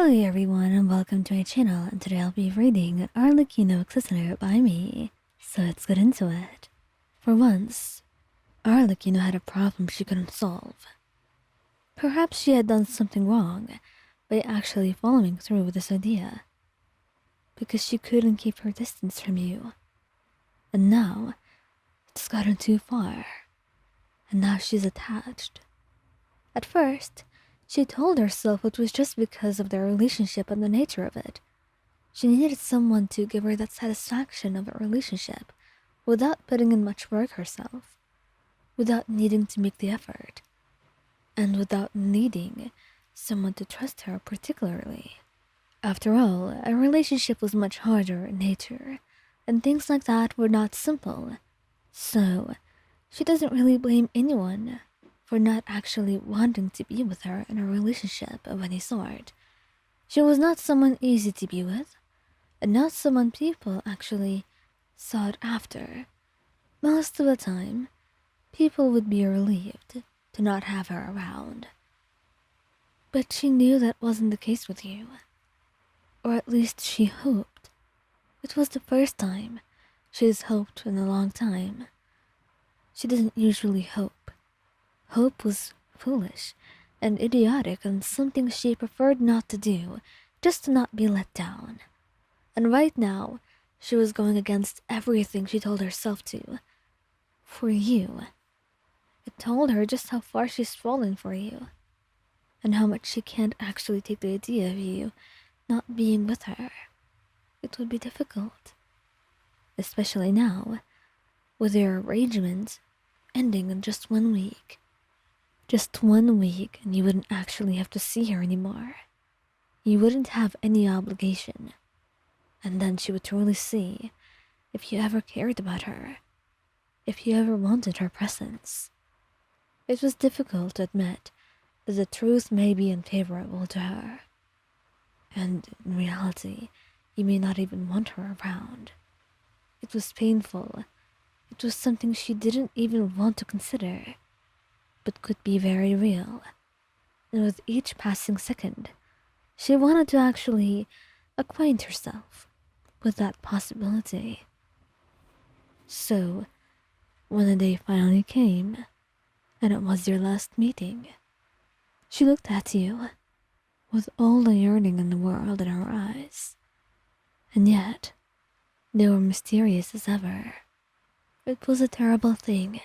Hello everyone and welcome to my channel, and today I'll be reading an Arlecchino Listener by me, so let's get into it. For once, Arlecchino had a problem she couldn't solve. Perhaps she had done something wrong by actually following through with this idea, because she couldn't keep her distance from you. And now, it's gotten too far, and now she's attached. At first, she told herself it was just because of their relationship and the nature of it. She needed someone to give her that satisfaction of a relationship without putting in much work herself, without needing to make the effort, and without needing someone to trust her particularly. After all, a relationship was much harder in nature, and things like that were not simple. So, she doesn't really blame anyone for not actually wanting to be with her in a relationship of any sort. She was not someone easy to be with, and not someone people actually sought after. Most of the time, people would be relieved to not have her around. But she knew that wasn't the case with you. Or at least she hoped. It was the first time she's hoped in a long time. She doesn't usually hope. Hope was foolish and idiotic and something she preferred not to do, just to not be let down. And right now, she was going against everything she told herself to. For you. It told her just how far she's fallen for you, and how much she can't actually take the idea of you not being with her. It would be difficult. Especially now, with your arrangement ending in just 1 week. Just 1 week, and you wouldn't actually have to see her anymore. You wouldn't have any obligation. And then she would truly see if you ever cared about her, if you ever wanted her presence. It was difficult to admit that the truth may be unfavorable to her. And in reality, you may not even want her around. It was painful. It was something she didn't even want to consider, but could be very real. And with each passing second, she wanted to actually acquaint herself with that possibility. So, when the day finally came, and it was your last meeting, she looked at you with all the yearning in the world in her eyes. And yet, they were mysterious as ever. It was a terrible thing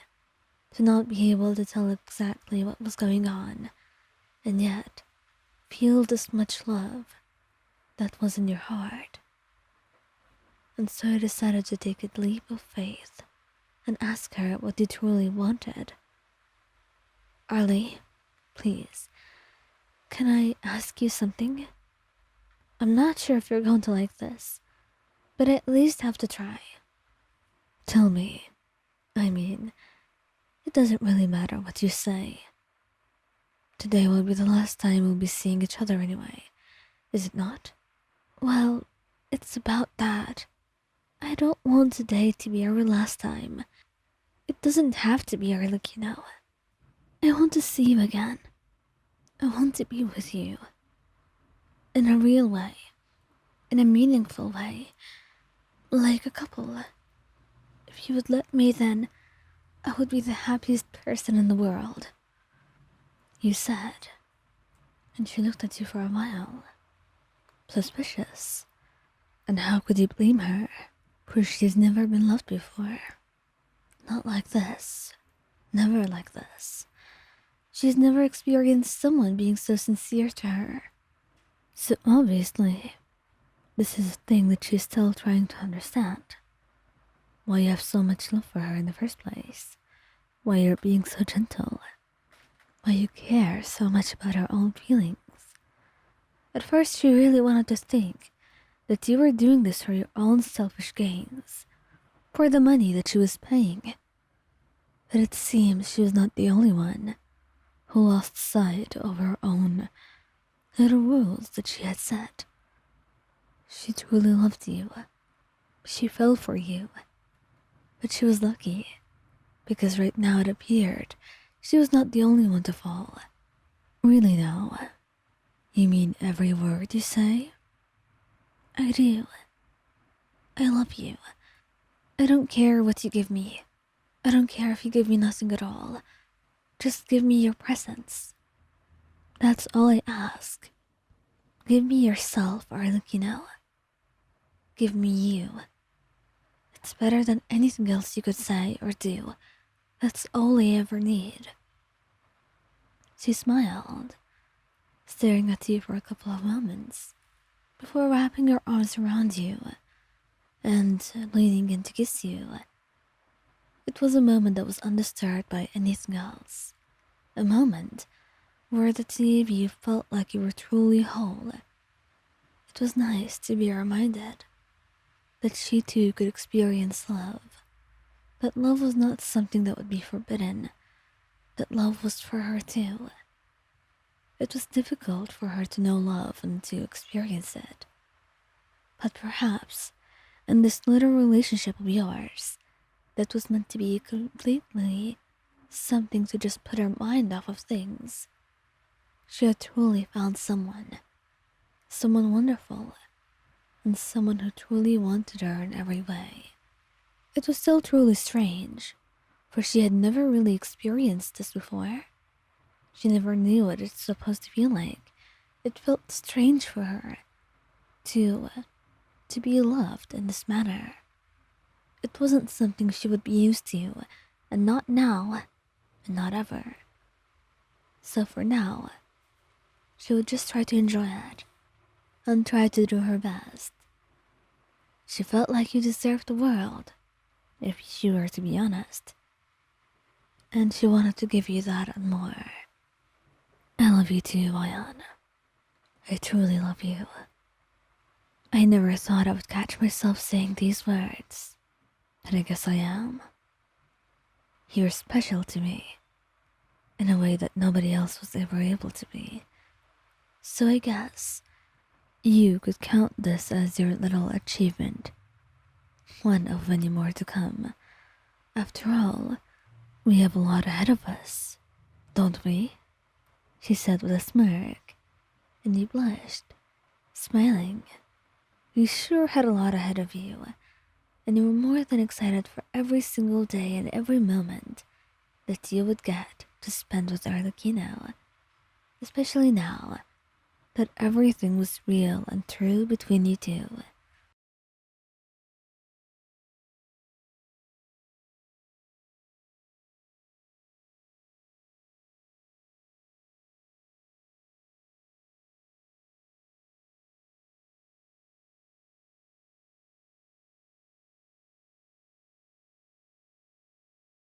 to not be able to tell exactly what was going on, and yet feel this much love that was in your heart. And so I decided to take a leap of faith and ask her what you truly wanted. Arlie, please, can I ask you something? I'm not sure if you're going to like this, but I at least have to try. Tell me. It doesn't really matter what you say. Today will be the last time we'll be seeing each other anyway, is it not? Well, it's about that. I don't want today to be our last time. It doesn't have to be Arlecchino. I want to see you again. I want to be with you. In a real way. In a meaningful way. Like a couple. If you would let me, then I would be the happiest person in the world. You said, and she looked at you for a while. Suspicious. And how could you blame her? For she's never been loved before. Not like this. Never like this. She's never experienced someone being so sincere to her. So obviously, this is a thing that she's still trying to understand. Why you have so much love for her in the first place. Why you're being so gentle. Why you care so much about her own feelings. At first she really wanted to think that you were doing this for your own selfish gains. For the money that she was paying. But it seems she was not the only one who lost sight of her own little rules that she had set. She truly loved you. She fell for you. But she was lucky, because right now it appeared she was not the only one to fall. Really now, You mean every word you say? I do. I love you. I don't care what you give me. I don't care if you give me nothing at all. Just give me your presence. That's all I ask. Give me yourself, Arlecchino. Give me you. It's better than anything else you could say or do. That's all I ever need. She smiled, staring at you for a couple of moments, before wrapping her arms around you and leaning in to kiss you. It was a moment that was undisturbed by anything else. A moment where the two of you felt like you were truly whole. It was nice to be reminded that she too could experience love. That love was not something that would be forbidden. That love was for her too. It was difficult for her to know love and to experience it. But perhaps, in this little relationship of yours, that was meant to be completely something to just put her mind off of things. She had truly found someone wonderful, and someone who truly wanted her in every way. It was still truly strange, for she had never really experienced this before. She never knew what it's supposed to feel like. It felt strange for her to be loved in this manner. It wasn't something she would be used to, and not now, and not ever. So for now, she would just try to enjoy it, and try to do her best. She felt like you deserved the world, if she were to be honest. And she wanted to give you that and more. I love you too, Ayan. I truly love you. I never thought I would catch myself saying these words, but I guess I am. You're special to me, in a way that nobody else was ever able to be. So I guess you could count this as your little achievement, one of many more to come. After all, we have a lot ahead of us, don't we? She said with a smirk, and you blushed, smiling. You sure had a lot ahead of you, and you were more than excited for every single day and every moment that you would get to spend with Arlecchino, especially now that everything was real and true between you two.